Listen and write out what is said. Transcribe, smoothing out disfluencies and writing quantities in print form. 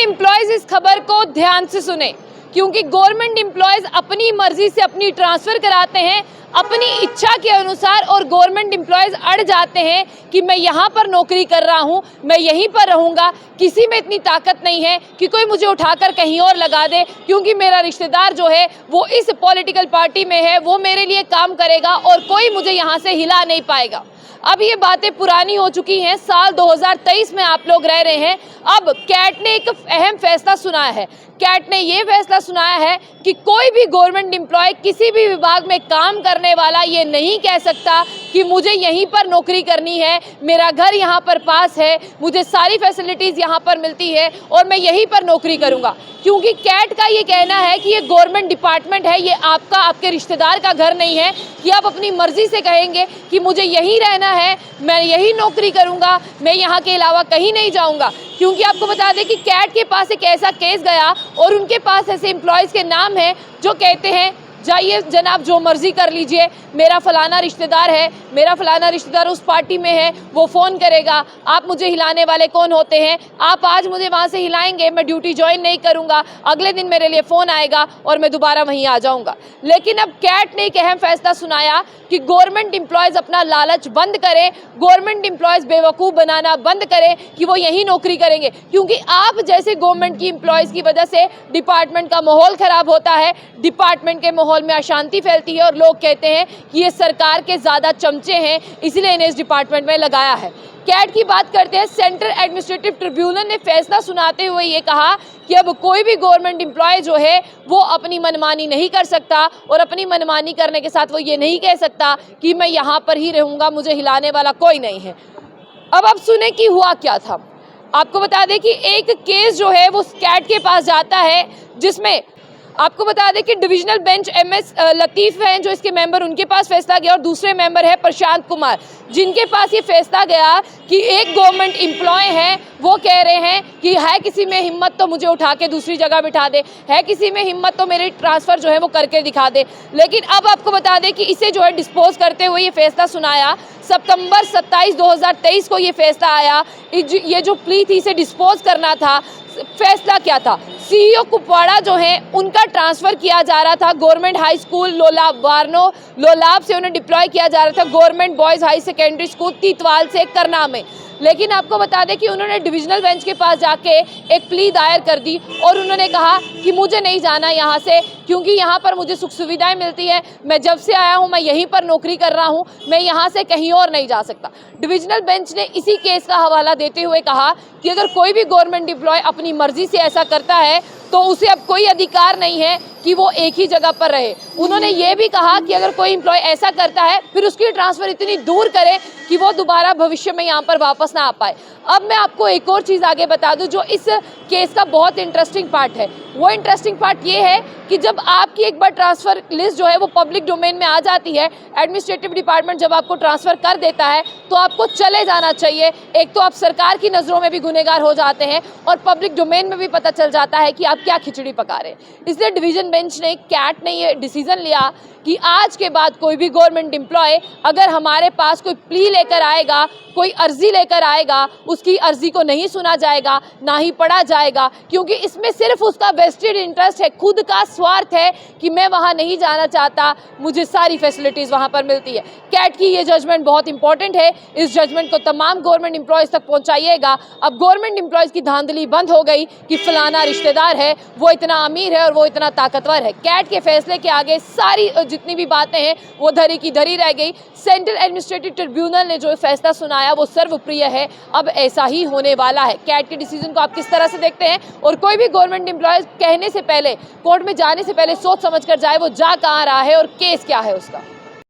Employees इस खबर को ध्यान से सुने, क्योंकि गवर्नमेंट एम्प्लॉयज अपनी मर्जी से अपनी ट्रांसफर कराते हैं अपनी इच्छा के अनुसार, और गवर्नमेंट एम्प्लॉयज अड़ जाते हैं कि मैं यहाँ पर नौकरी कर रहा हूँ, मैं यहीं पर रहूँगा, किसी में इतनी ताकत नहीं है कि कोई मुझे उठाकर कहीं और लगा दे, क्योंकि मेरा रिश्तेदार जो है वो इस पॉलिटिकल पार्टी में है, वो मेरे लिए काम करेगा और कोई मुझे यहाँ से हिला नहीं पाएगा। अब ये बातें पुरानी हो चुकी हैं, साल 2023 में आप लोग रह रहे हैं। अब कैट ने एक अहम फैसला सुनाया है। कैट ने ये फैसला सुनाया है कि कोई भी गवर्नमेंट एम्प्लॉय, किसी भी विभाग में काम करने वाला ये नहीं कह सकता कि मुझे यहीं पर नौकरी करनी है, मेरा घर यहाँ पर पास है, मुझे सारी फैसिलिटीज़ यहाँ पर मिलती है और मैं यहीं पर नौकरी करूँगा। क्योंकि कैट का ये कहना है कि ये गवर्नमेंट डिपार्टमेंट है, ये आपके रिश्तेदार का घर नहीं है कि आप अपनी मर्जी से कहेंगे कि मुझे यहीं रहना है, मैं यहीं नौकरी करूँगा, मैं यहाँ के अलावा कहीं नहीं जाऊँगा। क्योंकि आपको बता दें कि कैट के पास एक ऐसा केस गया और उनके पास ऐसे एम्प्लॉयज़ के नाम हैं जो कहते हैं जाइए जनाब जो मर्जी कर लीजिए, मेरा फलाना रिश्तेदार है, मेरा फलाना रिश्तेदार उस पार्टी में है, वो फ़ोन करेगा, आप मुझे हिलाने वाले कौन होते हैं, आप आज मुझे वहाँ से हिलाएंगे, मैं ड्यूटी ज्वाइन नहीं करूँगा, अगले दिन मेरे लिए फ़ोन आएगा और मैं दोबारा वहीं आ जाऊँगा। लेकिन अब कैट ने एक अहम फैसला सुनाया कि गवर्नमेंट एम्प्लॉयज़ अपना लालच बंद करें, गवर्नमेंट एम्प्लॉयज़ बेवकूफ़ बनाना बंद करें कि वो यहीं नौकरी करेंगे। क्योंकि आप जैसे गवर्नमेंट की एम्प्लॉयज़ की वजह से डिपार्टमेंट का माहौल ख़राब होता है, डिपार्टमेंट के माहौल में अशांति फैलती है और लोग कहते हैं कि ये सरकार के ज़्यादा चमचे हैं, इसलिए इन्हें इस डिपार्टमेंट में लगाया है। कैट की बात करते हैं। सेंट्रल एडमिनिस्ट्रेटिव ट्रिब्यूनल ने फैसला सुनाते हुए ये कहा कि अब कोई भी गवर्नमेंट एम्प्लॉय जो है वो अपनी मनमानी नहीं कर सकता, और अपनी मनमानी करने के साथ वो ये नहीं कह सकता कि मैं यहाँ पर ही रहूँगा, मुझे हिलाने वाला कोई नहीं है। अब आप सुने कि हुआ क्या था। आपको बता दें कि एक केस जो है वो कैट के पास जाता है, जिसमें आपको बता दें कि डिविजनल बेंच MS लतीफ़ हैं जो इसके मेंबर, उनके पास फैसला गया, और दूसरे मेंबर है प्रशांत कुमार, जिनके पास ये फैसला गया कि एक गवर्नमेंट एम्प्लॉय हैं, वो कह रहे हैं कि है किसी में हिम्मत तो मुझे उठा के दूसरी जगह बिठा दे, है किसी में हिम्मत तो मेरी ट्रांसफ़र जो है वो करके दिखा दे। लेकिन अब आपको बता दें कि इसे जो है डिस्पोज करते हुए ये फैसला सुनाया। सितंबर 27, 2023 को ये फैसला आया। ये जो प्ली थी इसे डिस्पोज करना था। फैसला क्या था? CEO कुपवाड़ा जो है उनका ट्रांसफ़र किया जा रहा था गवर्नमेंट हाई स्कूल लोलाब से उन्हें डिप्लॉय किया जा रहा था government boys high secondary school Titwal से करना में। लेकिन आपको बता दें कि उन्होंने डिविजनल बेंच के पास जाके एक प्ली दायर कर दी और उन्होंने कहा कि मुझे नहीं जाना यहाँ से, क्योंकि यहाँ पर मुझे सुख सुविधाएं मिलती है, मैं जब से आया हूँ मैं यहीं पर नौकरी कर रहा हूँ, मैं यहाँ से कहीं और नहीं जा सकता। डिविजनल बेंच ने इसी केस का हवाला देते हुए कहा कि अगर कोई भी गवर्नमेंट एम्प्लॉय अपनी मर्जी से ऐसा करता है तो उसे अब कोई अधिकार नहीं है कि वो एक ही जगह पर रहे। उन्होंने ये भी कहा कि अगर कोई एम्प्लॉय ऐसा करता है फिर उसकी ट्रांसफ़र इतनी दूर करे कि वो दोबारा भविष्य में यहाँ पर वापस ना आ पाए। अब मैं आपको एक और चीज़ आगे बता दूं जो इस केस का बहुत इंटरेस्टिंग पार्ट है। वो इंटरेस्टिंग पार्ट ये है कि जब आपकी एक बार ट्रांसफ़र लिस्ट जो है वो पब्लिक डोमेन में आ जाती है, एडमिनिस्ट्रेटिव डिपार्टमेंट जब आपको ट्रांसफ़र कर देता है तो आपको चले जाना चाहिए। एक तो आप सरकार की नज़रों में भी गुनहगार हो जाते हैं और पब्लिक डोमेन में भी पता चल जाता है कि आप क्या खिचड़ी पका रहे हैं। इसलिए डिवीज़न बेंच ने, कैट ने ये डिसीज़न लिया कि आज के बाद कोई भी गवर्नमेंट एम्प्लॉय अगर हमारे पास कोई प्ली लेकर आएगा, कोई अर्जी लेकर आएगा, उसकी अर्जी को नहीं सुना जाएगा, ना ही पढ़ा जाएगा, क्योंकि इसमें सिर्फ उसका वेस्टेड इंटरेस्ट है, खुद का स्वार्थ है कि मैं वहाँ नहीं जाना चाहता, मुझे सारी फैसिलिटीज़ वहाँ पर मिलती है। कैट की ये जजमेंट बहुत इंपॉर्टेंट है, इस जजमेंट को तमाम गवर्नमेंट एम्प्लॉयज़ तक पहुँचाइएगा। अब गवर्नमेंट एम्प्लॉयज़ की धांधली बंद हो गई कि फलाना रिश्तेदार है, वो इतना अमीर है और वो इतना ताकतवर है। कैट के फैसले के आगे सारी जितनी भी बातें हैं वो धरी की धरी रह गई। सेंट्रल एडमिनिस्ट्रेटिव ट्रिब्यूनल ने जो फैसला सुनाया वो सर्वप्रिय है। अब ऐसा ही होने वाला है। कैट के डिसीजन को आप किस तरह से देखते हैं? और कोई भी गवर्नमेंट एम्प्लॉय कहने से पहले, कोर्ट में जाने से पहले सोच समझ कर जाए वो जा कहाँ रहा है और केस क्या है उसका।